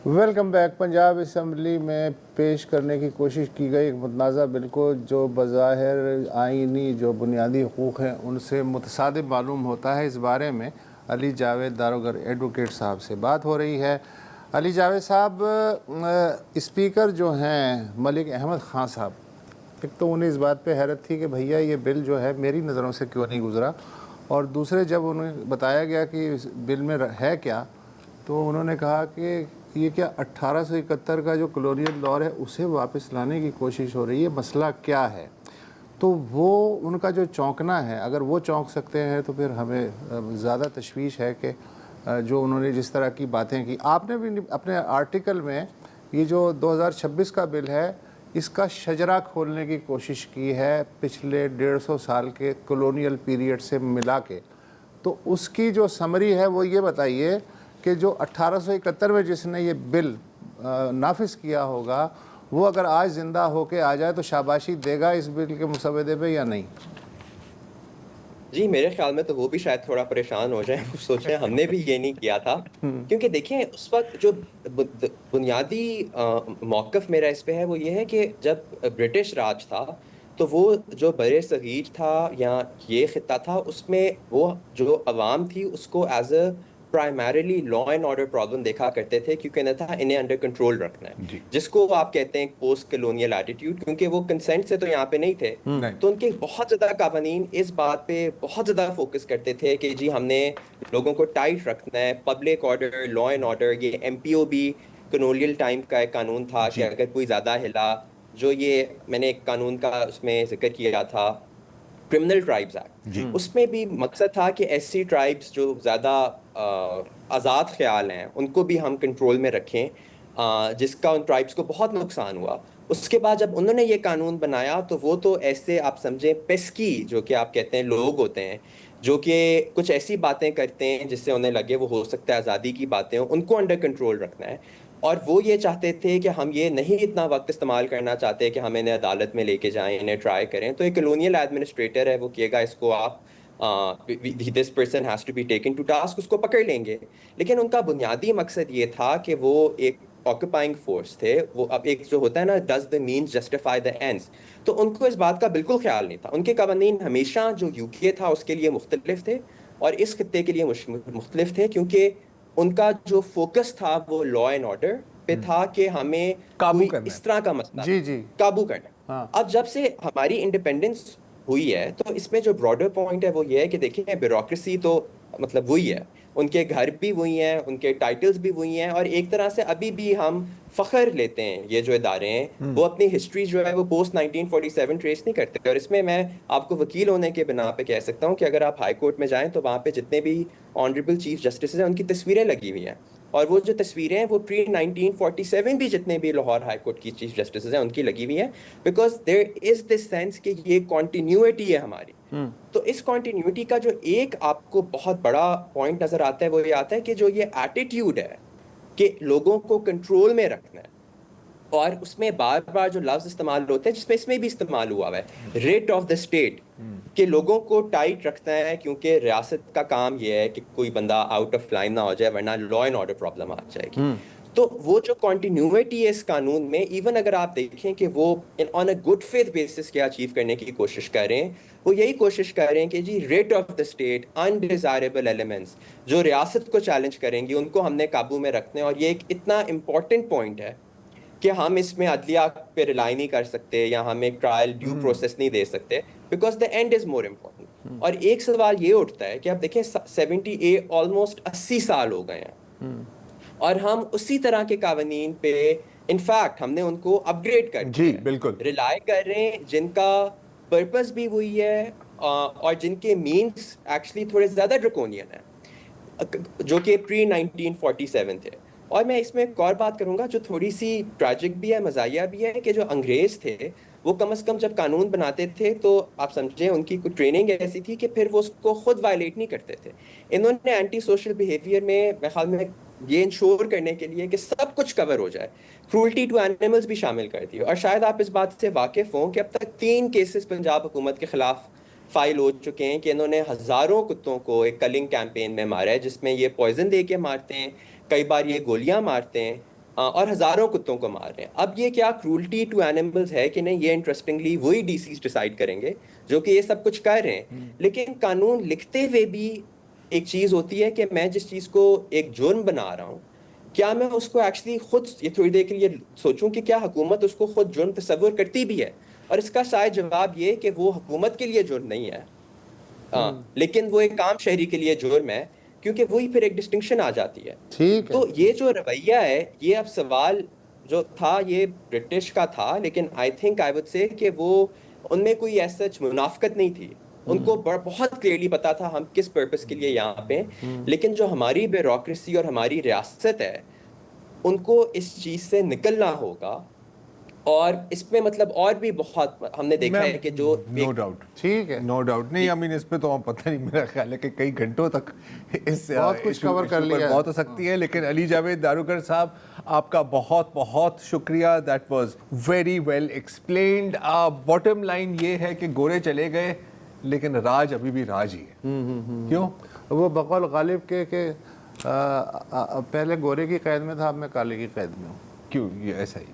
Welcome back. Punjab assembly میں پیش کرنے کی کوشش کی گئی ایک متنازع بل کو جو بظاہر آئینی جو بنیادی حقوق ہیں ان سے متصادم معلوم ہوتا ہے، اس بارے میں علی جاوید داروگر ایڈوکیٹ صاحب سے بات ہو رہی ہے۔ علی جاوید صاحب، اسپیکر جو ہیں ملک احمد خان صاحب، ایک تو انہیں اس بات پہ حیرت تھی کہ بھیا یہ بل جو ہے میری نظروں سے کیوں نہیں گزرا، اور دوسرے جب انہیں بتایا گیا کہ اس بل میں ہے کیا تو انہوں نے کہا کہ یہ کیا 1871 کا جو کلونیل دور ہے اسے واپس لانے کی کوشش ہو رہی ہے، مسئلہ کیا ہے؟ تو وہ ان کا جو چونکنا ہے، اگر وہ چونک سکتے ہیں تو پھر ہمیں زیادہ تشویش ہے کہ جو انہوں نے جس طرح کی باتیں کی۔ آپ نے بھی اپنے آرٹیکل میں یہ جو 2026 کا بل ہے اس کا شجرہ کھولنے کی کوشش کی ہے پچھلے 150 سال کے کلونیل پیریڈ سے ملا کے، تو اس کی جو سمری ہے وہ یہ بتائیے کہ جو 1871 میں جس نے یہ بل نافذ کیا ہوگا وہ اگر آج زندہ ہو کے آ جائے تو شاباشی دے گا اس بل کے مسودے پہ یا نہیں؟ جی میرے خیال میں تو وہ بھی شاید تھوڑا پریشان ہو جائیں، وہ سوچیں ہم نے بھی یہ نہیں کیا تھا، کیونکہ دیکھیں اس وقت جو بنیادی موقف میرا اس پہ ہے وہ یہ ہے کہ جب برٹش راج تھا تو وہ جو بر صغیر تھا یا یہ خطہ تھا اس میں وہ جو عوام تھی اس کو as a primarily law and order problem دیکھا کرتے تھے، کیونکہ نہ تھا انہیں انڈر کنٹرول رکھنا ہے، جس کو آپ کہتے ہیں پوسٹ کلونیل ایٹیٹیوڈ، کیونکہ وہ کنسنٹ سے تو یہاں پہ نہیں تھے، تو ان کے بہت زیادہ قوانین اس بات پہ بہت زیادہ فوکس کرتے تھے کہ جی ہم نے لوگوں کو ٹائٹ رکھنا ہے، public order, law and order. یہ ایم پی او بھی کلونیل ٹائم کا ایک قانون تھا کہ اگر کوئی زیادہ ہلا، جو یہ میں نے ایک قانون کا اس میں ذکر کیا تھا کرمنل ٹرائبز ایکٹ، اس میں بھی مقصد تھا کہ ایسی ٹرائبز جو زیادہ آزاد خیال ہیں ان کو بھی ہم کنٹرول میں رکھیں، جس کا ان ٹرائبز کو بہت نقصان ہوا۔ اس کے بعد جب انہوں نے یہ قانون بنایا تو وہ تو ایسے آپ سمجھیں پیسکی جو کہ آپ کہتے ہیں لوگ ہوتے ہیں جو کہ کچھ ایسی باتیں کرتے ہیں جس سے انہیں لگے وہ ہو سکتا ہے آزادی کی باتیں ہوں، ان کو انڈر کنٹرول رکھنا ہے، اور وہ یہ چاہتے تھے کہ ہم یہ نہیں اتنا وقت استعمال کرنا چاہتے کہ ہم انہیں عدالت میں لے کے جائیں، انہیں ٹرائی کریں، تو ایک کلونیل ایڈمنسٹریٹر ہے وہ کہے گا اس کو آپ this person has to be taken to task، اس کو پکڑ لیں گے۔ لیکن ان کا بنیادی مقصد یہ تھا کہ وہ ایک آکوپائنگ فورس تھے، وہ اب ایک جو ہوتا ہے نا does the means justify the ends، تو ان کو اس بات کا بالکل خیال نہیں تھا۔ ان کے قوانین ہمیشہ جو یو کے تھا اس کے لیے مختلف تھے اور اس خطے کے لیے مختلف تھے، کیونکہ ان کا جو فوکس تھا وہ لا اینڈ آرڈر پہ تھا کہ ہمیں کوئی اس طرح کا مسئلہ قابو کرنا۔ اب جب سے ہماری انڈیپینڈنس ہوئی ہے تو اس میں جو براڈر پوائنٹ ہے وہ یہ ہے کہ دیکھیں بیوروکریسی تو مطلب وہی ہے، ان کے گھر بھی وہی ہیں، ان کے ٹائٹلز بھی وہی ہیں، اور ایک طرح سے ابھی بھی ہم فخر لیتے ہیں یہ جو ادارے ہیں وہ اپنی ہسٹری جو ہے وہ پوسٹ 1947 ٹریس نہیں کرتے، اور اس میں آپ کو وکیل ہونے کے بنا پہ کہہ سکتا ہوں کہ اگر آپ ہائی کورٹ میں جائیں تو وہاں پہ جتنے بھی آنریبل چیف جسٹسز ہیں ان کی تصویریں لگی ہوئی ہیں، اور وہ جو تصویریں ہیں وہ پری 1947 بھی جتنے بھی لاہور ہائی کورٹ کی چیف جسٹسز ہیں ان کی لگی ہوئی ہیں، because there is this sense کہ یہ کنٹینیوٹی ہے ہماری۔ تو اس کنٹینیوٹی کا جو ایک آپ کو بہت بڑا پوائنٹ نظر آتا ہے وہ یہ آتا ہے کہ جو یہ ایٹیٹیوڈ ہے کہ لوگوں کو کنٹرول میں رکھنا ہے، اور اس میں بار بار جو لفظ استعمال ہوتے ہیں جس میں اس میں بھی استعمال ہوا ہے ریٹ آف دا اسٹیٹ، کہ لوگوں کو ٹائٹ رکھنا ہے، کیونکہ ریاست کا کام یہ ہے کہ کوئی بندہ آؤٹ آف لائن نہ ہو جائے ورنہ لا اینڈ آرڈر پرابلم آ جائے گی۔ تو وہ جو کنٹینیوٹی ہے اس قانون میں، ایون اگر آپ دیکھیں کہ وہ آن اے گڈ فیتھ بیسس کیا اچیو کرنے کی کوشش کر رہے ہیں، وہ یہی کوشش کر رہے ہیں کہ جی rate of the state, undesirable elements جو ریاست کو چیلنج کریں گی ان کو ہم نے قابو میں رکھنے، اور یہ ایک اتنا امپورٹنٹ پوائنٹ ہے کہ ہم اس میں عدلیہ پہ ریلائی نہیں کر سکتے یا ہم ایک ٹرائل ڈیو پروسیس نہیں دے سکتے، because the and is more important. اور ایک سوال یہ اٹھتا ہے کہ اب دیکھیں 70 آلموسٹ 80 سال ہو گئے ہیں اور ہم اسی طرح کے قوانین پہ انفیکٹ ہم نے ان کو اپ گریڈ کر دیا ہے، ریلائی کر رہے ہیں جن کا پرپس بھی وہی ہے اور جن کے مینس ایکچولی تھوڑے زیادہ ڈرکونین ہیں، جو کہ پری 1947 تھے۔ اور میں اس میں ایک اور بات کروں گا جو تھوڑی سی ٹریجک بھی ہے، مزاحیہ بھی ہے، کہ جو انگریز تھے وہ کم از کم جب قانون بناتے تھے تو آپ سمجھیں ان کی کوئی ٹریننگ ایسی تھی کہ پھر وہ اس کو خود وائلیٹ نہیں کرتے تھے۔ انہوں نے اینٹی سوشل بیہیویئر میں میرے خیال میں یہ انشور کرنے کے لیے کہ سب کچھ کور ہو جائے، کرولٹی ٹو اینیملز بھی شامل کر دی، اور شاید آپ اس بات سے واقف ہوں کہ اب تک 3 کیسز پنجاب حکومت کے خلاف فائل ہو چکے ہیں کہ انہوں نے ہزاروں کتوں کو ایک کلنگ کیمپین میں مارا ہے، جس میں یہ پوائزن دے کے مارتے ہیں، کئی بار یہ گولیاں مارتے ہیں، اور ہزاروں کتوں کو مار رہے ہیں. اب یہ کیا کرولٹی ٹو اینیملز ہے کہ نہیں، یہ انٹرسٹنگلی وہی ڈی سیز ڈیسائیڈ کریں گے جو کہ یہ سب کچھ کر رہے ہیں. لیکن قانون لکھتے ہوئے بھی ایک چیز ہوتی ہے کہ میں جس چیز کو ایک جرم بنا رہا ہوں، کیا میں اس کو ایکچولی خود یہ تھوڑی دیر کے لیے سوچوں کہ کیا حکومت اس کو خود جرم تصور کرتی بھی ہے؟ اور اس کا شاید جواب یہ کہ وہ حکومت کے لیے جرم نہیں ہے، لیکن وہ ایک عام شہری کے لیے جرم ہے، کیونکہ وہی پھر ایک ڈسٹنکشن آ جاتی ہے. ٹھیک ہے. تو یہ جو رویہ ہے، یہ اب سوال جو تھا یہ برٹش کا تھا، لیکن I think I would say کہ وہ ان میں کوئی ایسا منافقت نہیں تھی. ان کو بہت کلیئرلی پتا تھا ہم کس پرپس کے لیے یہاں پہ ہیں. لیکن جو ہماری بیوروکریسی اور ہماری ریاست ہے، ان کو اس چیز سے نکلنا ہوگا. اور اس میں مطلب اور بھی بہت ہم نے دیکھا ہے کہ جو نو ڈاؤٹ، ٹھیک ہے، نو ڈاؤٹ نہیں. I mean اس پہ تو ہم پتہ نہیں، میرا خیال ہے کہ کئی گھنٹوں تک اس بہت کچھ کور کر لیا، بہت ہو سکتی ہے. لیکن علی جاوید داروگر صاحب، آپ کا بہت بہت شکریہ. That was very well explained. Bottom line یہ ہے کہ گورے چلے گئے لیکن راج ابھی بھی راج ہی ہے. کیوں؟ وہ بقول غالب کے کہ پہلے گورے کی قید میں تھا، اب میں کالے کی قید میں ہوں. کیوں یہ ایسا ہی؟